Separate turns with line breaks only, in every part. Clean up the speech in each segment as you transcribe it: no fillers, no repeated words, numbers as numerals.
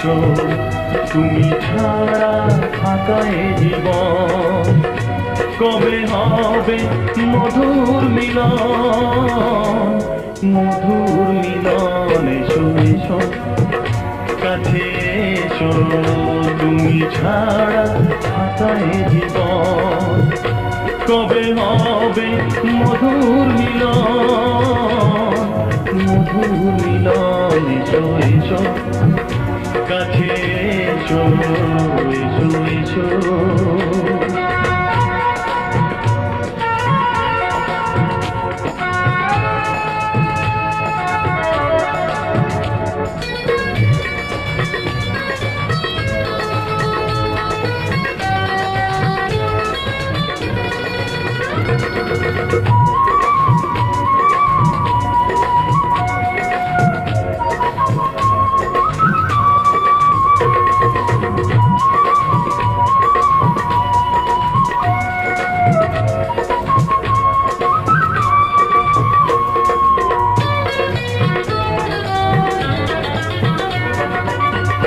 এসো তুমি ছাড়া ফাঁকায় জীবন কবে হবে মধুর মিলন মধুর মিলন এসো এসো কাছে এসো তুমি ছাড়া ফাঁকায় জীবন কবে হবে মধুর মিলন মধুর মিলন এসো এসো কাছে এসো এসো এসো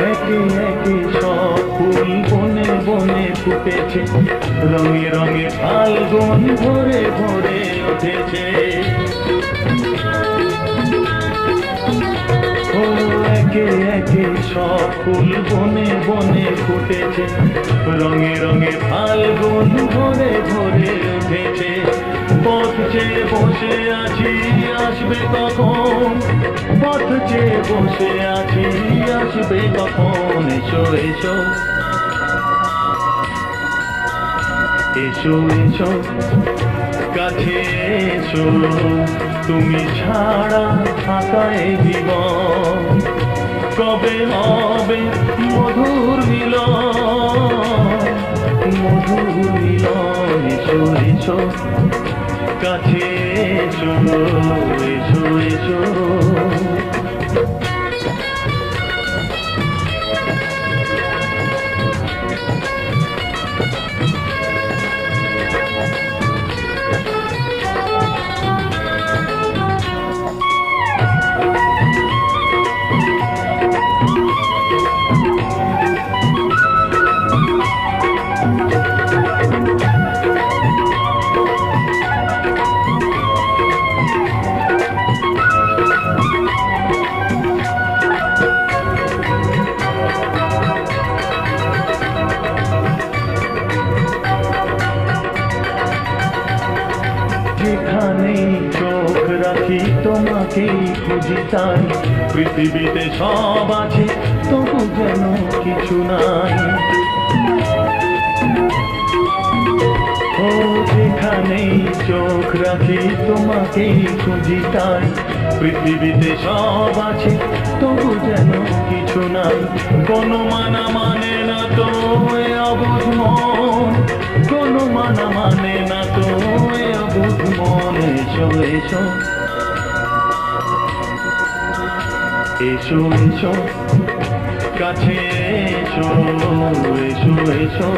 একে একে সব ফুল বনে বনে ফুটেছে রঙে রঙে ফাল্গুন ভরে ভরে উঠেছে ও একে একে সব ফুল বনে বনে ফুটেছে রঙে রঙে ফাল্গুন ভরে ভরে উঠেছে পথ চেয়ে বসে আছি আসবে কখন পথ চেয়ে বসে আছি আসবে কখন এসো এসো এসো এসো কাছে এসো তুমি ছাড়া ফাঁকায় জীবন কবে হবে মধুর মিলন মধুর মিলন এসো এসো কাছে এসো এসো এসো যেখানেই চোখ রাখি তোমাকেই খুঁজি তাই পৃথিবীতে সব আছে তবু যেন কিছু নাই ও যেখানেই চোখ রাখি তোমাকেই খুঁজি তাই পৃথিবীতে সব আছে তবু যেন কিছু নাই কোনো মানা মানে না তো এ অবুঝ মন কোনো মানা মানে না তো এ অবুঝ মন এসো এসো এসো এসো কাছে এসো এসো এসো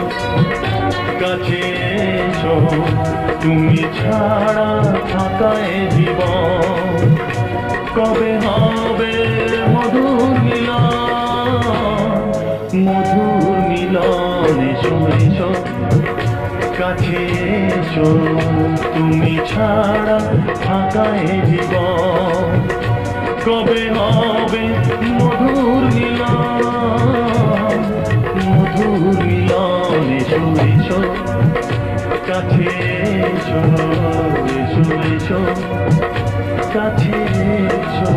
কাছে এসো তুমি ছাড়া ফাঁকায় জীবন কবে হবে মধুর মিলন মধুর মিলন এসো এসো কাছে এসো তুমি ছাড়া ফাঁকায় জীবন কবে হবে মধুর মিলন মধুর মিলন এসো এসো কাছে এসো এসো এসো কাছে এসো